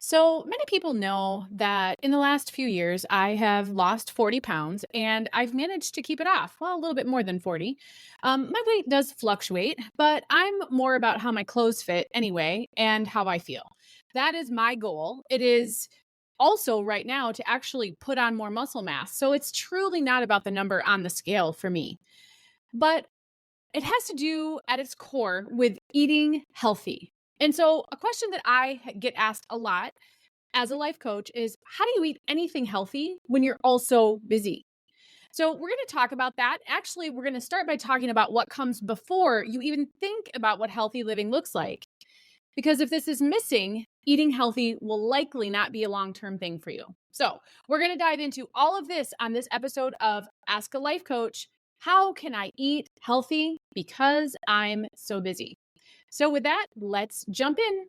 So many people know that in the last few years, I have lost 40 pounds and I've managed to keep it off. Well, a little bit more than 40. My weight does fluctuate, but I'm more about how my clothes fit anyway and how I feel. That is my goal. It is also right now to actually put on more muscle mass. So it's truly not about the number on the scale for me, but it has to do at its core with eating healthy. And so, a question that get asked a lot as a life coach is how do you eat anything healthy when you're also busy? So, we're going to talk about that. Actually, we're going to start by talking about what comes before you even think about what healthy living looks like. Because if this is missing, eating healthy will likely not be a long term thing for you. So, we're going to dive into all of this on this episode of Ask a Life Coach. How can I eat healthy because I'm so busy? So, with that, let's jump in.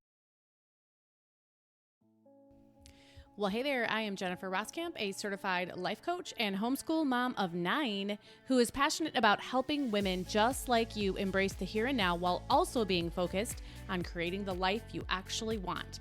Well, hey there, I am Jennifer Roskamp, a certified life coach and homeschool mom of 9 who is passionate about helping women just like you embrace the here and now while also being focused on creating the life you actually want.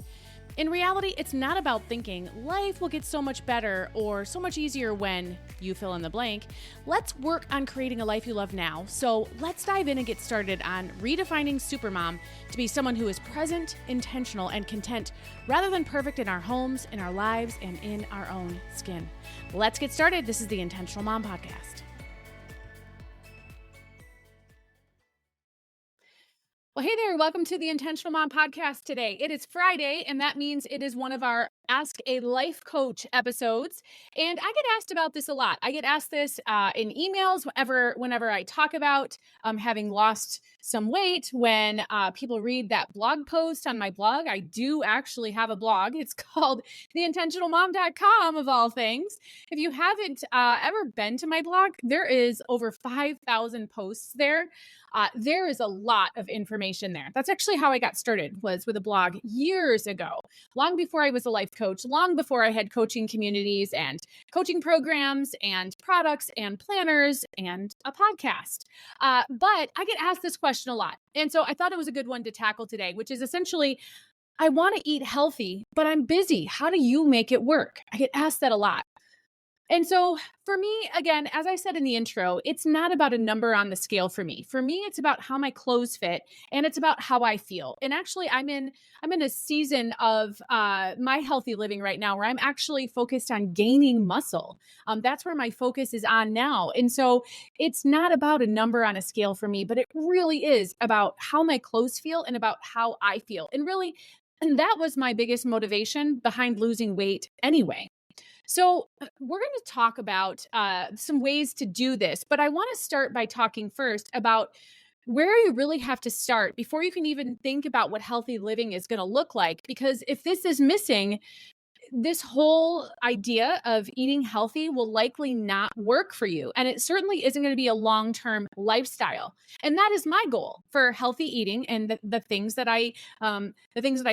In reality, it's not about thinking life will get so much better or so much easier when you fill in the blank. Let's work on creating a life you love now. So let's dive in and get started on redefining Supermom to be someone who is present, intentional, and content rather than perfect in our homes, in our lives, and in our own skin. Let's get started. This is the Intentional Mom Podcast. Well, hey there. Welcome to the Intentional Mom Podcast today. It is Friday, and that means it is one of our Ask a Life Coach episodes. And I get asked about this a lot. I get asked this in emails whenever I talk about having lost some weight. When people read that blog post on my blog, I do actually have a blog. It's called theintentionalmom.com, of all things. If you haven't ever been to my blog, there is over 5,000 posts there. There is a lot of information there. That's actually how I got started, was with a blog years ago, long before I was a life coach, long before I had coaching communities and coaching programs and products and planners and a podcast. But I get asked this question a lot. And so I thought it was a good one to tackle today, which is essentially, I want to eat healthy, but I'm busy. How do you make it work? I get asked that a lot. And so for me, again, as I said in the intro, it's not about a number on the scale for me. For me, it's about how my clothes fit and it's about how I feel. And actually, I'm in a season of my healthy living right now where I'm actually focused on gaining muscle. That's where my focus is on now. And so it's not about a number on a scale for me, but it really is about how my clothes feel and about how I feel. And that was my biggest motivation behind losing weight anyway. So, we're going to talk about some ways to do this, but I want to start by talking first about where you really have to start before you can even think about what healthy living is going to look like. Because if this is missing, this whole idea of eating healthy will likely not work for you. And it certainly isn't going to be a long term lifestyle. And that is my goal for healthy eating and the things that I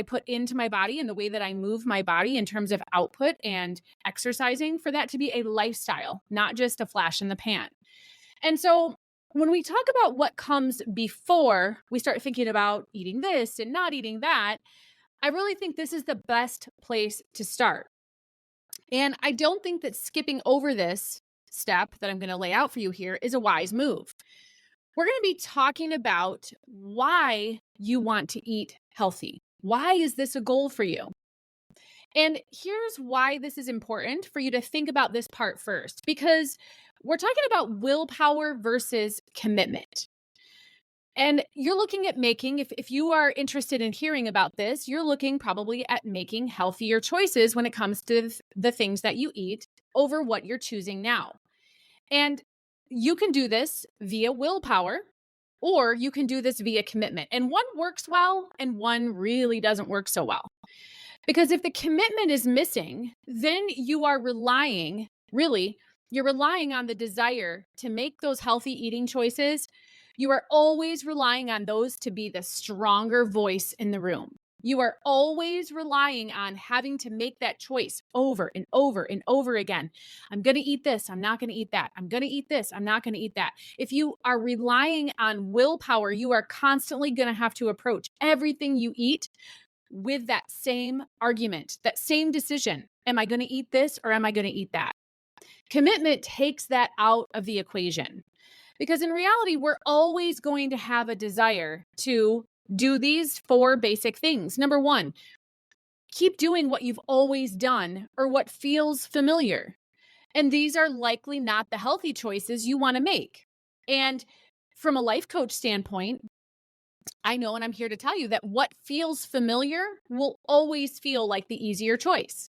put into my body and the way that I move my body in terms of output and exercising, for that to be a lifestyle, not just a flash in the pan. And so when we talk about what comes before we start thinking about eating this and not eating that, I really think this is the best place to start. And I don't think that skipping over this step that I'm going to lay out for you here is a wise move. We're going to be talking about why you want to eat healthy. Why is this a goal for you? And here's why this is important for you to think about this part first, because we're talking about willpower versus commitment. And you're looking at making, if you are interested in hearing about this, you're looking probably at making healthier choices when it comes to the things that you eat over what you're choosing now. And you can do this via willpower, or you can do this via commitment. And one works well and one really doesn't work so well. Because if the commitment is missing, then you're relying on the desire to make those healthy eating choices. You are always relying on those to be the stronger voice in the room. You are always relying on having to make that choice over and over and over again. I'm going to eat this. I'm not going to eat that. I'm going to eat this. I'm not going to eat that. If you are relying on willpower, you are constantly going to have to approach everything you eat with that same argument, that same decision. Am I going to eat this or am I going to eat that? Commitment takes that out of the equation because in reality, we're always going to have a desire to do these four basic things. Number one, keep doing what you've always done or what feels familiar. And these are likely not the healthy choices you want to make. And from a life coach standpoint, I know and I'm here to tell you that what feels familiar will always feel like the easier choice.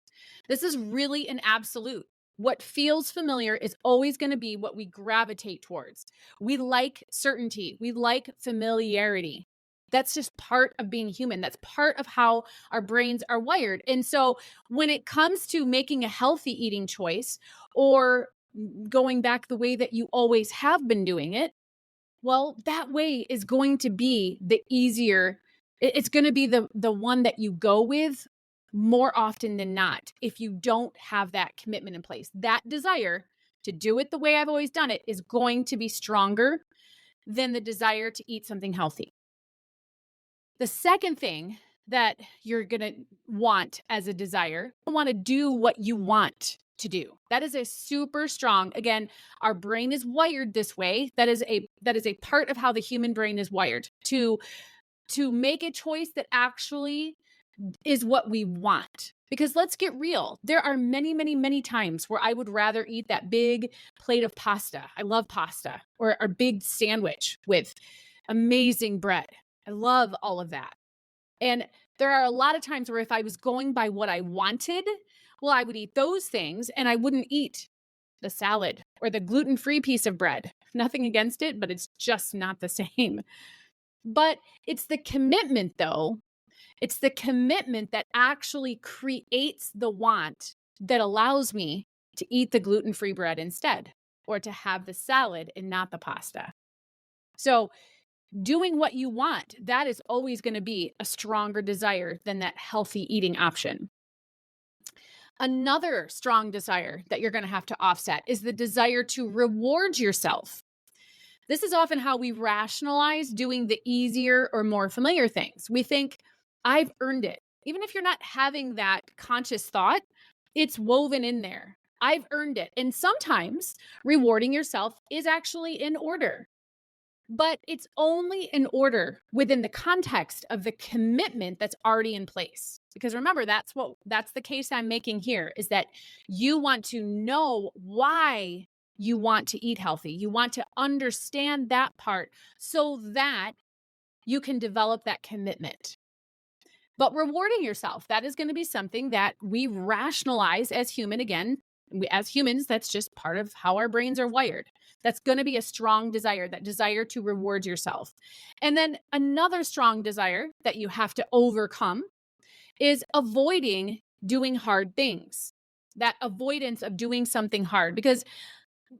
This is really an absolute. What feels familiar is always going to be what we gravitate towards. We like certainty, we like familiarity. That's just part of being human. That's part of how our brains are wired. And so when it comes to making a healthy eating choice or going back the way that you always have been doing it, well, that way is going to be the easier. It's going to be the one that you go with more often than not if you don't have that commitment in place. That desire to do it the way I've always done it is going to be stronger than the desire to eat something healthy. The second thing that you're going to want as a desire, you want to do what you want to do. That is a super strong, again, our brain is wired this way. That is a part of how the human brain is wired to make a choice that actually is what we want. Because let's get real. There are many, many, many times where I would rather eat that big plate of pasta. I love pasta, or a big sandwich with amazing bread. I love all of that. And there are a lot of times where if I was going by what I wanted, well, I would eat those things and I wouldn't eat the salad or the gluten-free piece of bread. Nothing against it, but it's just not the same. But it's the commitment, though. It's the commitment that actually creates the want that allows me to eat the gluten-free bread instead, or to have the salad and not the pasta. So doing what you want, that is always going to be a stronger desire than that healthy eating option. Another strong desire that you're going to have to offset is the desire to reward yourself. This is often how we rationalize doing the easier or more familiar things. We think, I've earned it. Even if you're not having that conscious thought, it's woven in there. I've earned it. And sometimes rewarding yourself is actually in order. But it's only in order within the context of the commitment that's already in place. Because remember, that's the case I'm making here, is that you want to know why you want to eat healthy. You want to understand that part so that you can develop that commitment. But rewarding yourself, that is going to be something that we rationalize as human. Again, as humans, that's just part of how our brains are wired. That's going to be a strong desire, that desire to reward yourself. And then another strong desire that you have to overcome is avoiding doing hard things. That avoidance of doing something hard, because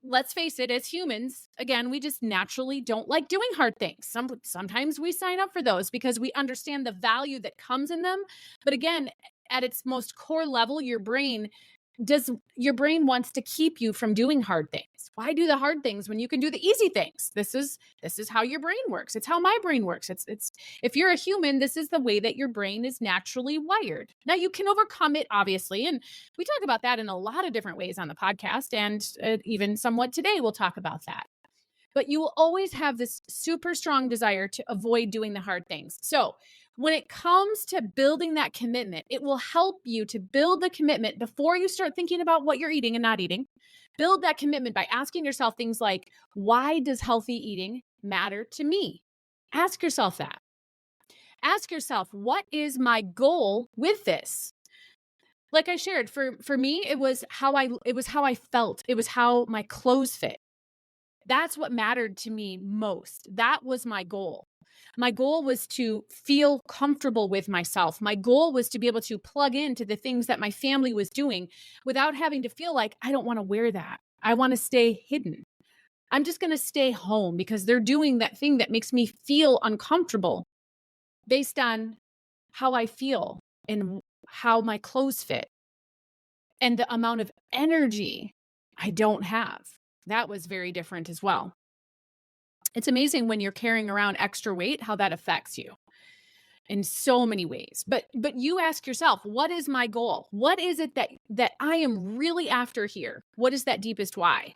let's face it, as humans, again, we just naturally don't like doing hard things. Sometimes we sign up for those because we understand the value that comes in them. But again, at its most core level, your brain wants to keep you from doing hard things. Why do the hard things when you can do the easy things? This is how your brain works. It's how my brain works. It's if you're a human, this is the way that your brain is naturally wired. Now you can overcome it, obviously, and we talk about that in a lot of different ways on the podcast, and even somewhat today we'll talk about that. But you will always have this super strong desire to avoid doing the hard things. So when it comes to building that commitment, it will help you to build the commitment before you start thinking about what you're eating and not eating. Build that commitment by asking yourself things like, why does healthy eating matter to me? Ask yourself that. Ask yourself, what is my goal with this? Like I shared, for me, it was how I felt. It was how my clothes fit. That's what mattered to me most. That was my goal. My goal was to feel comfortable with myself. My goal was to be able to plug into the things that my family was doing without having to feel like, I don't want to wear that. I want to stay hidden. I'm just going to stay home because they're doing that thing that makes me feel uncomfortable based on how I feel and how my clothes fit and the amount of energy I don't have. That was very different as well. It's amazing when you're carrying around extra weight, how that affects you. in so many ways. But you ask yourself, what is my goal? What is it that I am really after here? What is that deepest why?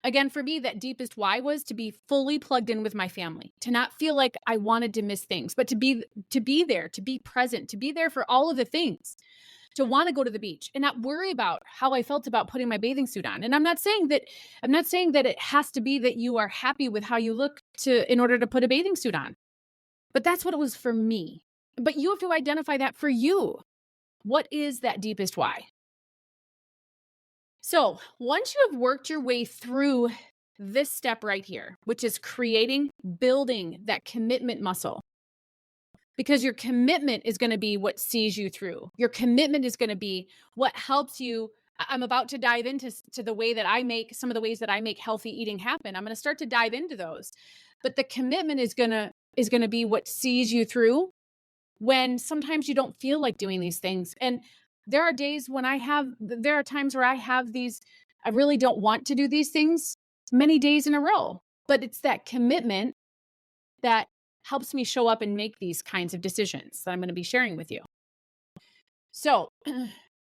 Again, for me, that deepest why was to be fully plugged in with my family, to not feel like I wanted to miss things, but to be there, to be present, to be there for all of the things, to want to go to the beach and not worry about how I felt about putting my bathing suit on. And I'm not saying that it has to be that you are happy with how you look to in order to put a bathing suit on. But that's what it was for me. But you have to identify that for you. What is that deepest why? So once you have worked your way through this step right here, which is building that commitment muscle, because your commitment is going to be what sees you through. Your commitment is going to be what helps you. I'm about to dive into the way that I make some of the ways that I make healthy eating happen. I'm going to start to dive into those. But the commitment is going to be what sees you through when sometimes you don't feel like doing these things. And there are times where I really don't want to do these things many days in a row, but it's that commitment that helps me show up and make these kinds of decisions that I'm going to be sharing with you. So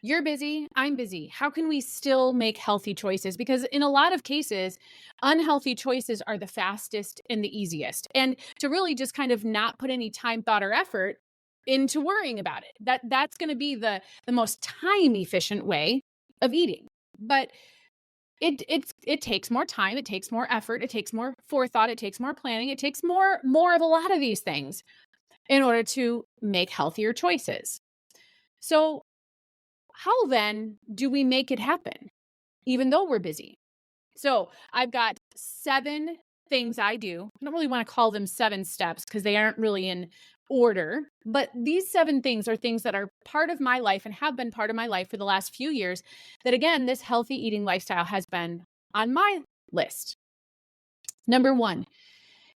you're busy, I'm busy. How can we still make healthy choices? Because in a lot of cases, unhealthy choices are the fastest and the easiest. And to really just kind of not put any time, thought, or effort into worrying about it. That's going to be the most time efficient way of eating. But it takes more time, it takes more effort, it takes more forethought, it takes more planning, it takes more of a lot of these things in order to make healthier choices. So how then do we make it happen, even though we're busy? So I've got 7 things I do. I don't really want to call them 7 steps because they aren't really in order, but these 7 things are things that are part of my life and have been part of my life for the last few years that, again, this healthy eating lifestyle has been on my list. Number 1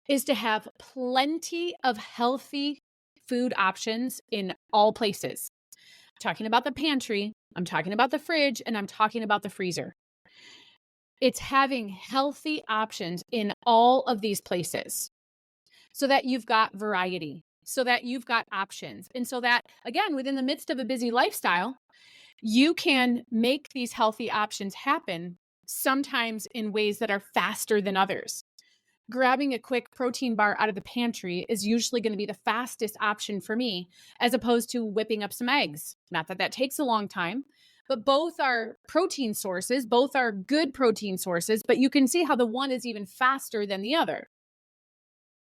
is to have plenty of healthy food options in all places. I'm talking about the pantry, I'm talking about the fridge, and I'm talking about the freezer. It's having healthy options in all of these places so that you've got variety, so that you've got options. And so that, again, within the midst of a busy lifestyle, you can make these healthy options happen sometimes in ways that are faster than others. Grabbing a quick protein bar out of the pantry is usually going to be the fastest option for me, as opposed to whipping up some eggs. Not that takes a long time, but both are protein sources, both are good protein sources, but you can see how the one is even faster than the other.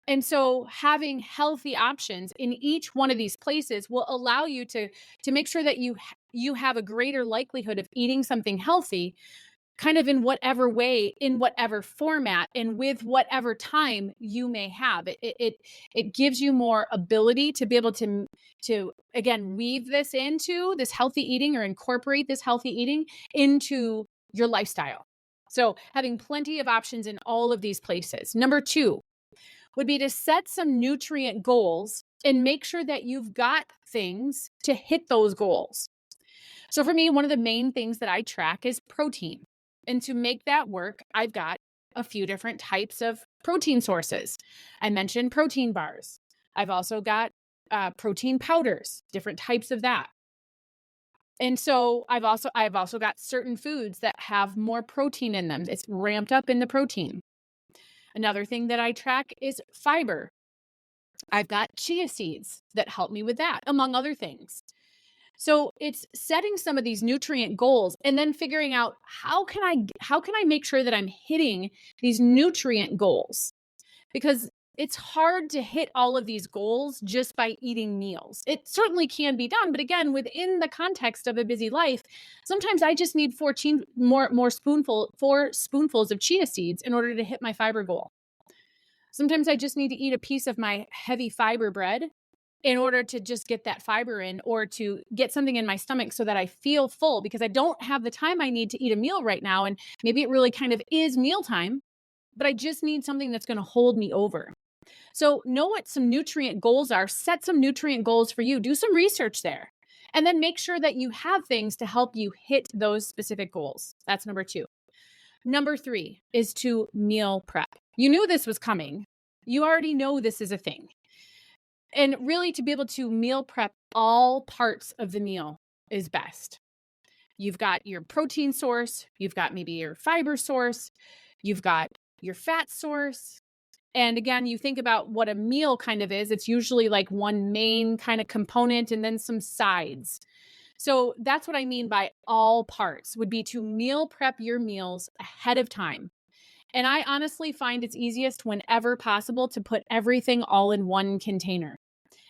And so having healthy options in each one of these places will allow you to make sure that you have a greater likelihood of eating something healthy, kind of in whatever way, in whatever format, and with whatever time you may have. It gives you more ability to be able to again weave this into this healthy eating, or incorporate this healthy eating into your lifestyle. So having plenty of options in all of these places. Number 2 would be to set some nutrient goals and make sure that you've got things to hit those goals. So for me, one of the main things that I track is protein. And to make that work, I've got a few different types of protein sources. I mentioned protein bars. I've also got protein powders, different types of that. And so I've also got certain foods that have more protein in them. It's ramped up in the protein. Another thing that I track is fiber. I've got chia seeds that help me with that, among other things. So it's setting some of these nutrient goals and then figuring out how can I make sure that I'm hitting these nutrient goals? Because it's hard to hit all of these goals just by eating meals. It certainly can be done, but again, within the context of a busy life, sometimes I just need 4 spoonfuls of chia seeds in order to hit my fiber goal. Sometimes I just need to eat a piece of my heavy fiber bread in order to just get that fiber in, or to get something in my stomach so that I feel full, because I don't have the time I need to eat a meal right now. And maybe it really kind of is mealtime, but I just need something that's going to hold me over. So know what some nutrient goals are, set some nutrient goals for you, do some research there, and then make sure that you have things to help you hit those specific goals. That's number 2. Number 3 is to meal prep. You knew this was coming. You already know this is a thing. And really to be able to meal prep all parts of the meal is best. You've got your protein source, you've got maybe your fiber source, you've got your fat source. And again, you think about what a meal kind of is. It's usually like one main kind of component and then some sides. So that's what I mean by all parts would be to meal prep your meals ahead of time. And I honestly find it's easiest whenever possible to put everything all in one container.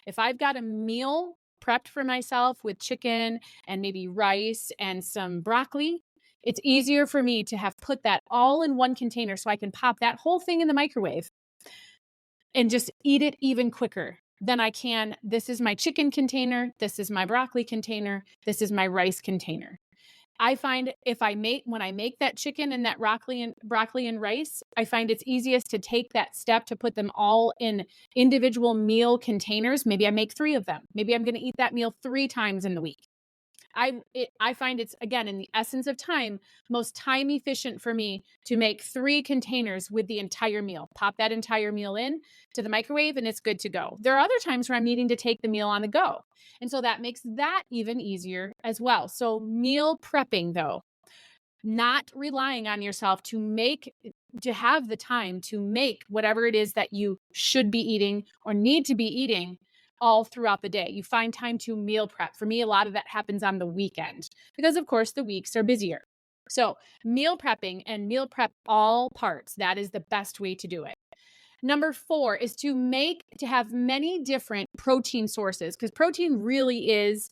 If I've got a meal prepped for myself with chicken and maybe rice and some broccoli, it's easier for me to have put that all in one container so I can pop that whole thing in the microwave and just eat it even quicker than I can. This is my chicken container. This is my broccoli container. This is my rice container. I find when I make that chicken and that broccoli and rice, I find it's easiest to take that step to put them all in individual meal containers. Maybe I make 3 of them. Maybe I'm going to eat that meal 3 times in the week. I find it's, again, in the essence of time, most time efficient for me to make 3 containers with the entire meal. Pop that entire meal in to the microwave and it's good to go. There are other times where I'm needing to take the meal on the go. And so that makes that even easier as well. So meal prepping, though, not relying on yourself to have the time to make whatever it is that you should be eating or need to be eating all throughout the day. You find time to meal prep. For me, a lot of that happens on the weekend because, of course, the weeks are busier. So meal prepping and meal prep all parts, that is the best way to do it. Number 4 is to have many different protein sources, because protein really is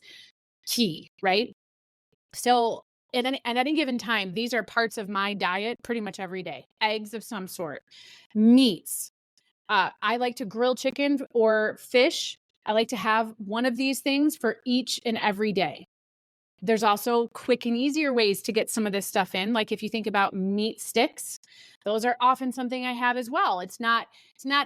key, right? So at any given time, these are parts of my diet pretty much every day. Eggs of some sort, meats. I like to grill chicken or fish. I like to have one of these things for each and every day. There's also quick and easier ways to get some of this stuff in. Like if you think about meat sticks, those are often something I have as well. It's not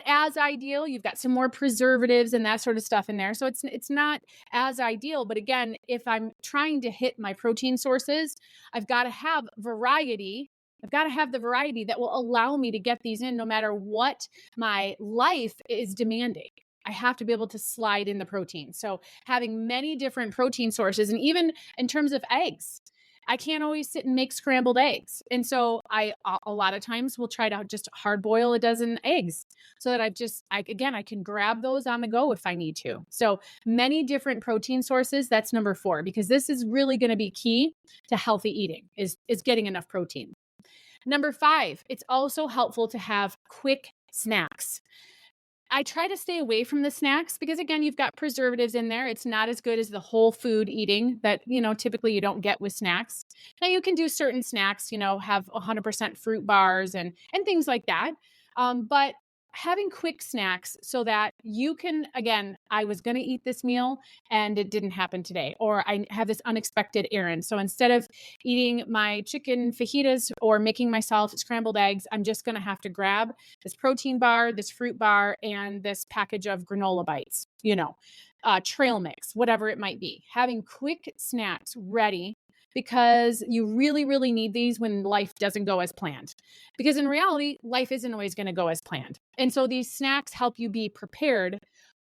as ideal. You've got some more preservatives and that sort of stuff in there. So it's not as ideal. But again, if I'm trying to hit my protein sources, I've got to have variety. I've got to have the variety that will allow me to get these in no matter what my life is demanding. I have to be able to slide in the protein. So having many different protein sources, and even in terms of eggs, I can't always sit and make scrambled eggs. And so a lot of times will try to just hard boil a dozen eggs so that I can grab those on the go if I need to. So many different protein sources. That's number 4, because this is really going to be key to healthy eating is getting enough protein. Number 5, it's also helpful to have quick snacks. I try to stay away from the snacks because, again, you've got preservatives in there. It's not as good as the whole food eating that, typically you don't get with snacks. Now you can do certain snacks, have 100% fruit bars and things like that. But having quick snacks so that you can, again, I was going to eat this meal and it didn't happen today, or I have this unexpected errand. So instead of eating my chicken fajitas or making myself scrambled eggs, I'm just going to have to grab this protein bar, this fruit bar, and this package of granola bites, trail mix, whatever it might be. Having quick snacks ready because you really, really need these when life doesn't go as planned. Because in reality, life isn't always going to go as planned. And so these snacks help you be prepared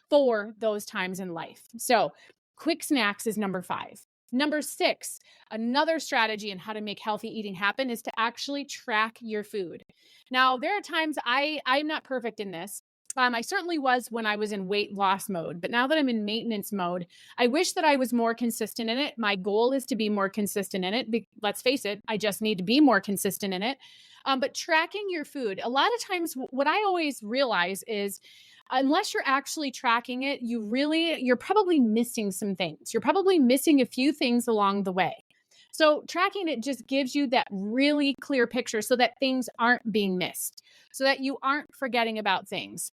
for those times in life. So quick snacks is number 5. Number 6, another strategy in how to make healthy eating happen is to actually track your food. Now, there are times I'm not perfect in this. I certainly was when I was in weight loss mode, but now that I'm in maintenance mode, I wish that I was more consistent in it. My goal is to be more consistent in it. Let's face it, I just need to be more consistent in it. But tracking your food, a lot of times what I always realize is unless you're actually tracking it, you're probably missing some things. You're probably missing a few things along the way. So tracking it just gives you that really clear picture so that things aren't being missed, so that you aren't forgetting about things.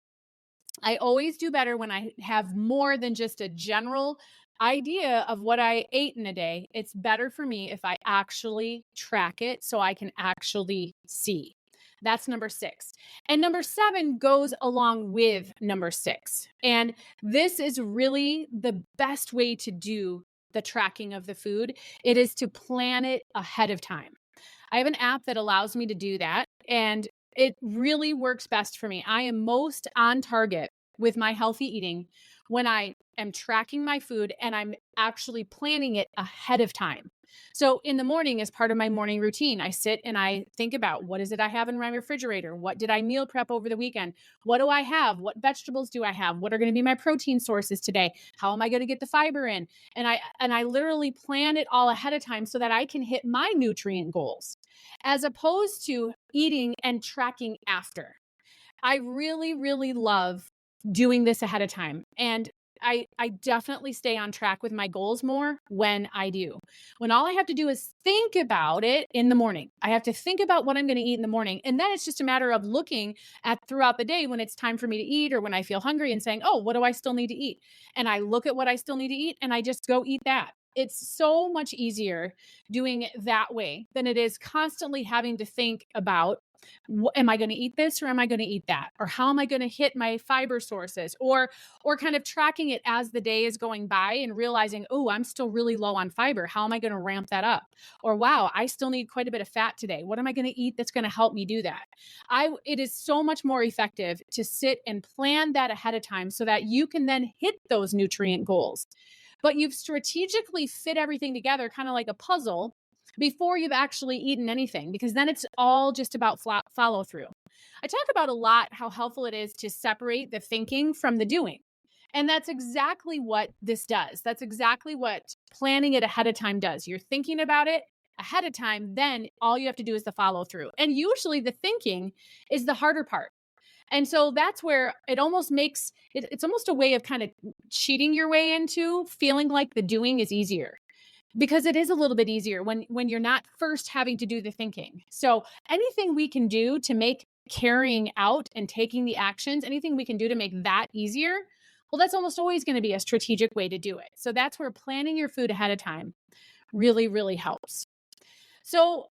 I always do better when I have more than just a general idea of what I ate in a day. It's better for me if I actually track it so I can actually see. That's number 6. And number 7 goes along with number 6. And this is really the best way to do the tracking of the food. It is to plan it ahead of time. I have an app that allows me to do that, and it really works best for me. I am most on target with my healthy eating when I am tracking my food and I'm actually planning it ahead of time. So in the morning, as part of my morning routine, I sit and I think about, what is it I have in my refrigerator? What did I meal prep over the weekend? What do I have? What vegetables do I have? What are going to be my protein sources today? How am I going to get the fiber in? And I literally plan it all ahead of time so that I can hit my nutrient goals, as opposed to eating and tracking after. I really, really love doing this ahead of time. And I definitely stay on track with my goals more when I do. When all I have to do is think about it in the morning. I have to think about what I'm going to eat in the morning. And then it's just a matter of looking at throughout the day when it's time for me to eat or when I feel hungry and saying, oh, what do I still need to eat? And I look at what I still need to eat and I just go eat that. It's so much easier doing it that way than it is constantly having to think about, am I going to eat this or am I going to eat that? Or how am I going to hit my fiber sources? Or kind of tracking it as the day is going by and realizing, oh, I'm still really low on fiber. How am I going to ramp that up? Or wow, I still need quite a bit of fat today. What am I going to eat that's going to help me do that? It is so much more effective to sit and plan that ahead of time so that you can then hit those nutrient goals. But you've strategically fit everything together kind of like a puzzle before you've actually eaten anything, because then it's all just about follow through. I talk about a lot how helpful it is to separate the thinking from the doing. And that's exactly what this does. That's exactly what planning it ahead of time does. You're thinking about it ahead of time, then all you have to do is the follow through. And usually the thinking is the harder part. And so that's where it almost makes it's almost a way of kind of cheating your way into feeling like the doing is easier, because it is a little bit easier when you're not first having to do the thinking. So anything we can do to make carrying out and taking the actions, anything we can do to make that easier, well, that's almost always going to be a strategic way to do it. So that's where planning your food ahead of time really, really helps. So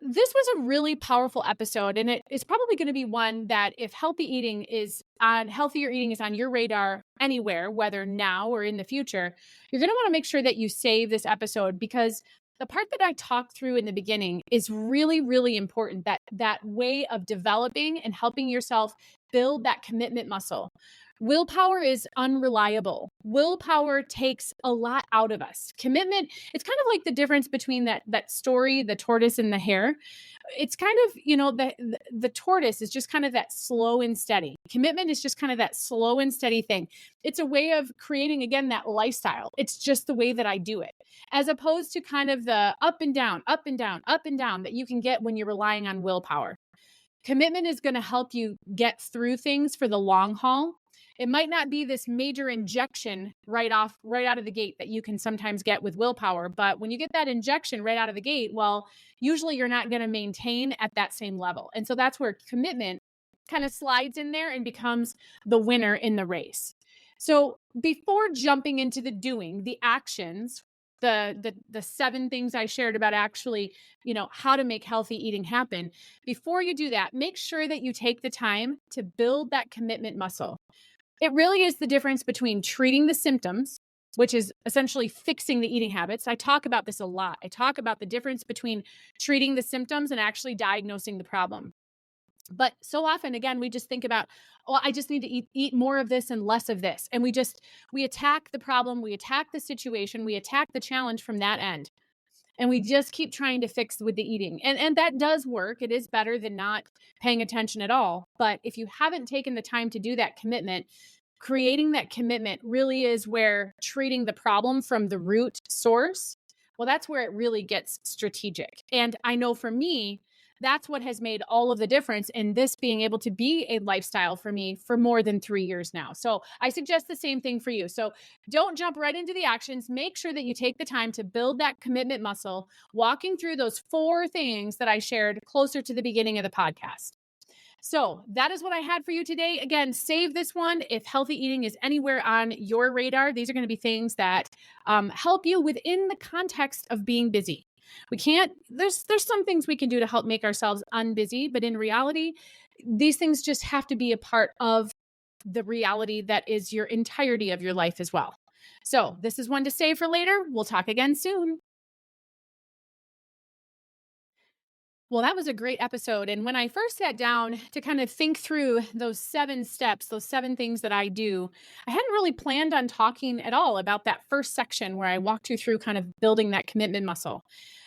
this was a really powerful episode, and it is probably going to be one that if healthier eating is on your radar anywhere, whether now or in the future, you're going to want to make sure that you save this episode, because the part that I talked through in the beginning is really, really important. That way of developing and helping yourself build that commitment muscle. Willpower is unreliable. Willpower takes a lot out of us. Commitment, it's kind of like the difference between that story, the tortoise and the hare. It's kind of, the tortoise is just kind of that slow and steady. Commitment is just kind of that slow and steady thing. It's a way of creating, again, that lifestyle. It's just the way that I do it, as opposed to kind of the up and down, up and down, up and down that you can get when you're relying on willpower. Commitment is going to help you get through things for the long haul. It might not be this major injection right out of the gate that you can sometimes get with willpower. But when you get that injection right out of the gate, well, usually you're not going to maintain at that same level. And so that's where commitment kind of slides in there and becomes the winner in the race. So before jumping into the doing, the actions, the 7 things I shared about actually, how to make healthy eating happen, before you do that, make sure that you take the time to build that commitment muscle. It really is the difference between treating the symptoms, which is essentially fixing the eating habits. I talk about this a lot. I talk about the difference between treating the symptoms and actually diagnosing the problem. But so often, again, we just think about, oh, I just need to eat more of this and less of this. And we attack the problem, we attack the situation, we attack the challenge from that end. And we just keep trying to fix with the eating. And that does work. It is better than not paying attention at all. But if you haven't taken the time to do that commitment, creating that commitment really is where treating the problem from the root source, well, that's where it really gets strategic. And I know for me, that's what has made all of the difference in this being able to be a lifestyle for me for more than 3 years now. So I suggest the same thing for you. So don't jump right into the actions. Make sure that you take the time to build that commitment muscle, walking through those 4 things that I shared closer to the beginning of the podcast. So that is what I had for you today. Again, save this one if healthy eating is anywhere on your radar. These are going to be things that help you within the context of being busy. There's some things we can do to help make ourselves unbusy, but in reality, these things just have to be a part of the reality that is your entirety of your life as well. So this is one to save for later. We'll talk again soon. Well, that was a great episode. And when I first sat down to kind of think through those 7 steps, those 7 things that I do, I hadn't really planned on talking at all about that first section where I walked you through kind of building that commitment muscle.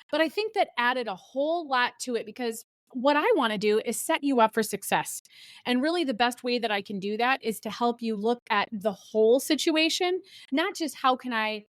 But I think that added a whole lot to it because what I want to do is set you up for success. And really, the best way that I can do that is to help you look at the whole situation, not just how can I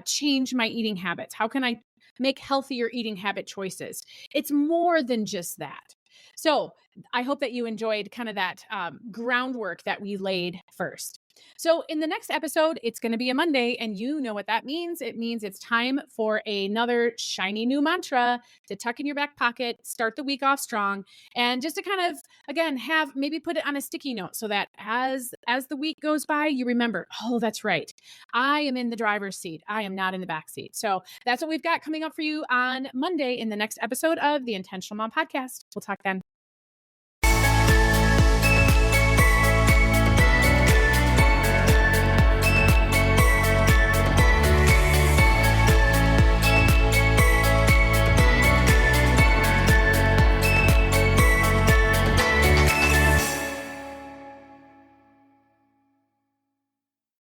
change my eating habits? How can I make healthier eating habit choices? It's more than just that. So I hope that you enjoyed kind of that groundwork that we laid first. So, in the next episode, it's going to be a Monday, and you know what that means. It means it's time for another shiny new mantra to tuck in your back pocket, start the week off strong, and just to kind of again have maybe put it on a sticky note so that as the week goes by, you remember, oh, that's right. I am in the driver's seat. I am not in the back seat. So that's what we've got coming up for you on Monday in the next episode of the Intentional Mom Podcast. We'll talk then.